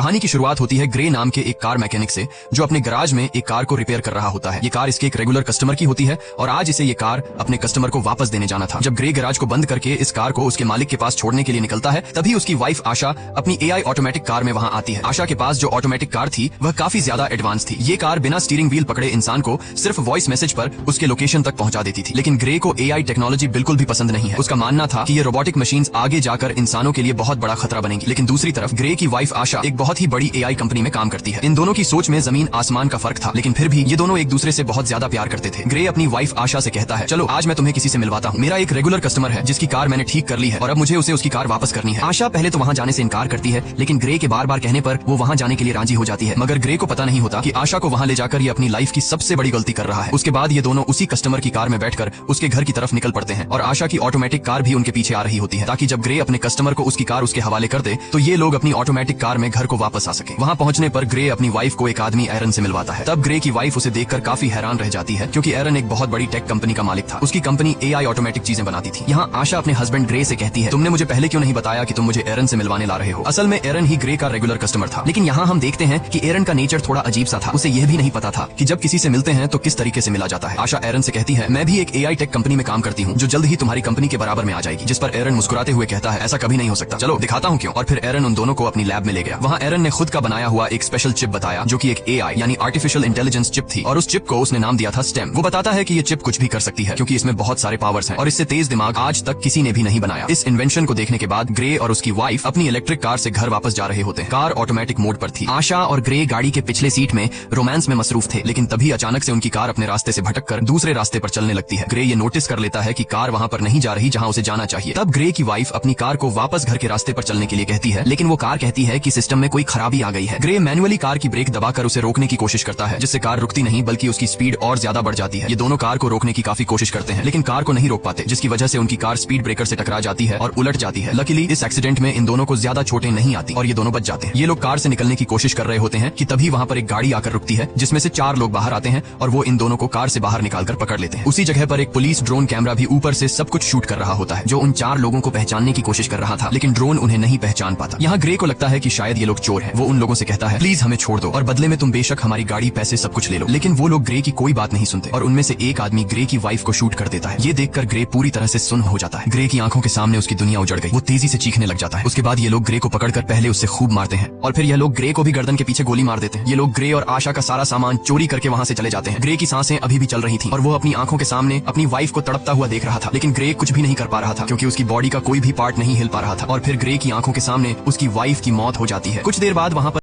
कहानी की शुरुआत होती है ग्रे नाम के एक कार मैकेनिक से, जो अपने गैराज में एक कार को रिपेयर कर रहा होता है। ये कार इसके एक रेगुलर कस्टमर की होती है और आज इसे ये कार अपने कस्टमर को वापस देने जाना था। जब ग्रे गैराज को बंद करके इस कार को उसके मालिक के पास छोड़ने के लिए निकलता है, तभी उसकी वाइफ आशा अपनी एआई ऑटोमेटिक कार में वहां आती है। आशा के पास जो ऑटोमेटिक कार थी वह काफी ज्यादा एडवांस थी। ये कार बिना स्टीयरिंग व्हील पकड़े इंसान को सिर्फ वॉइस मैसेज पर उसके लोकेशन तक पहुंचा देती थी। लेकिन ग्रे को एआई टेक्नोलॉजी बिल्कुल भी पसंद नहीं है। उसका मानना था कि ये रोबोटिक मशीन्स आगे जाकर इंसानों के लिए बहुत बड़ा खतरा बनेंगी। लेकिन दूसरी तरफ ग्रे की वाइफ आशा एक बहुत ही बड़ी एआई कंपनी में काम करती है। इन दोनों की सोच में जमीन आसमान का फर्क था, लेकिन फिर भी ये दोनों एक दूसरे से बहुत ज्यादा प्यार करते थे। ग्रे अपनी वाइफ आशा से कहता है, चलो आज मैं तुम्हें किसी से मिलवाता हूँ। मेरा एक रेगुलर कस्टमर है जिसकी कार मैंने ठीक कर ली है और अब मुझे उसे उसकी कार वापस करनी है। आशा पहले तो वहाँ जाने से इनकार करती है, लेकिन ग्रे के बार बार कहने पर वो वहाँ जाने के लिए राजी हो जाती है। मगर ग्रे को पता नहीं होता कि आशा को वहाँ ले जाकर ये अपनी लाइफ की सबसे बड़ी गलती कर रहा है। उसके बाद ये दोनों उसी कस्टमर की कार में बैठकर उसके घर की तरफ निकल पड़ते हैं और आशा की ऑटोमेटिक कार भी उनके पीछे आ रही होती है, ताकि जब ग्रे अपने कस्टमर को उसकी कार उसके हवाले कर दे तो ये लोग अपनी ऑटोमेटिक कार में घर को वापस आ सके। वहाँ पहुंचने पर ग्रे अपनी वाइफ को एक आदमी एरन से मिलवाता है। तब ग्रे की वाइफ उसे देखकर काफी हैरान रह जाती है, क्योंकि एरन एक बहुत बड़ी टेक कंपनी का मालिक था। उसकी कंपनी एआई ऑटोमेटिक चीजें बनाती थी। यहाँ आशा अपने हस्बैंड ग्रे से कहती है, तुमने मुझे पहले क्यों नहीं बताया कि तुम मुझे एरन से मिलवाने ला रहे हो। असल में एरन ही ग्रे का रेगुलर कस्टमर था। लेकिन यहाँ हम देखते हैं कि एरन का नेचर थोड़ा अजीब सा था। उसे यह भी नहीं पता था कि जब किसी से मिलते हैं तो किस तरीके से मिला जाता है। आशा एरन से कहती है, मैं भी एक एआई टेक कंपनी में काम करती हूँ जो जल्द ही तुम्हारी कंपनी के बराबर में आ जाएगी। जिस पर एरन मुस्कुराते हुए कहता है, ऐसा कभी नहीं हो सकता, चलो दिखाता हूँ क्यों। और फिर एरन उन दोनों को अपनी लैब में ले गया। वहाँ एरन ने खुद का बनाया हुआ एक स्पेशल चिप बताया, जो कि एक एआई यानी आर्टिफिशियल इंटेलिजेंस चिप थी, और उस चिप को उसने नाम दिया था स्टेम। वो बताता है कि ये चिप कुछ भी कर सकती है, क्योंकि इसमें बहुत सारे पावर्स हैं और इससे तेज दिमाग आज तक किसी ने भी नहीं बनाया। इस इन्वेंशन को देखने के बाद ग्रे और उसकी वाइफ अपनी इलेक्ट्रिक कार से घर वापस जा रहे होते हैं। कार ऑटोमेटिक मोड पर थी। आशा और ग्रे गाड़ी के पिछले सीट में रोमांस में मसरूफ थे, लेकिन तभी अचानक से उनकी कार अपने रास्ते से भटककर दूसरे रास्ते पर चलने लगती है। ग्रे ये नोटिस कर लेता है कि कार वहाँ पर नहीं जा रही जहाँ उसे जाना चाहिए। तब ग्रे की वाइफ अपनी कार को वापस घर के रास्ते पर चलने के लिए कहती है, लेकिन वो कार कहती है कि सिस्टम में कोई खराबी आ गई है। ग्रे मैन्युअली कार की ब्रेक दबाकर उसे रोकने की कोशिश करता है, जिससे कार रुकती नहीं बल्कि उसकी स्पीड और ज्यादा बढ़ जाती है। ये दोनों कार को रोकने की काफी कोशिश करते हैं, लेकिन कार को नहीं रोक पाते, जिसकी वजह से उनकी कार स्पीड ब्रेकर से टकरा जाती है और उलट जाती है। लकीली इस एक्सीडेंट में इन दोनों को ज्यादा चोटें नहीं आती और ये दोनों बच जाते हैं। ये लोग कार से निकलने की कोशिश कर रहे होते हैं कि तभी वहाँ पर एक गाड़ी आकर रुकती है, जिसमें से 4 लोग बाहर आते हैं और वो इन दोनों को कार से बाहर निकालकर पकड़ लेते हैं। उसी जगह पर एक पुलिस ड्रोन कैमरा भी ऊपर से सब कुछ शूट कर रहा होता है, जो उन 4 लोगों को पहचानने की कोशिश कर रहा था, लेकिन ड्रोन उन्हें नहीं पहचान पाता। यहाँ ग्रे को लगता है कि शायद ये लोग चोर हैं। वो उन लोगों से कहता है, प्लीज हमें छोड़ दो और बदले में तुम बेशक हमारी गाड़ी, पैसे, सब कुछ ले लो। लेकिन वो लोग ग्रे की कोई बात नहीं सुनते और उनमें से एक आदमी ग्रे की वाइफ को शूट कर देता है। ये देखकर ग्रे पूरी तरह से सुन्न हो जाता है। ग्रे की आंखों के सामने उसकी दुनिया उजड़ गई। वो तेजी से चीखने लग जाता है। उसके बाद ये लोग ग्रे को पकड़कर पहले उससे खूब मारते हैं और फिर यह लोग ग्रे को भी गर्दन के पीछे गोली मार देते हैं। ये लोग ग्रे और आशा का सारा सामान चोरी करके वहाँ से चले जाते हैं। ग्रे की सांसें अभी भी चल रही थी और वो अपनी आंखों के सामने अपनी वाइफ को तड़पता हुआ देख रहा था, लेकिन ग्रे कुछ भी नहीं कर पा रहा था, क्योंकि उसकी बॉडी का कोई भी पार्ट नहीं हिल पा रहा था। और फिर ग्रे की आंखों के सामने उसकी वाइफ की मौत हो जाती है। कुछ देर बाद वहाँ पर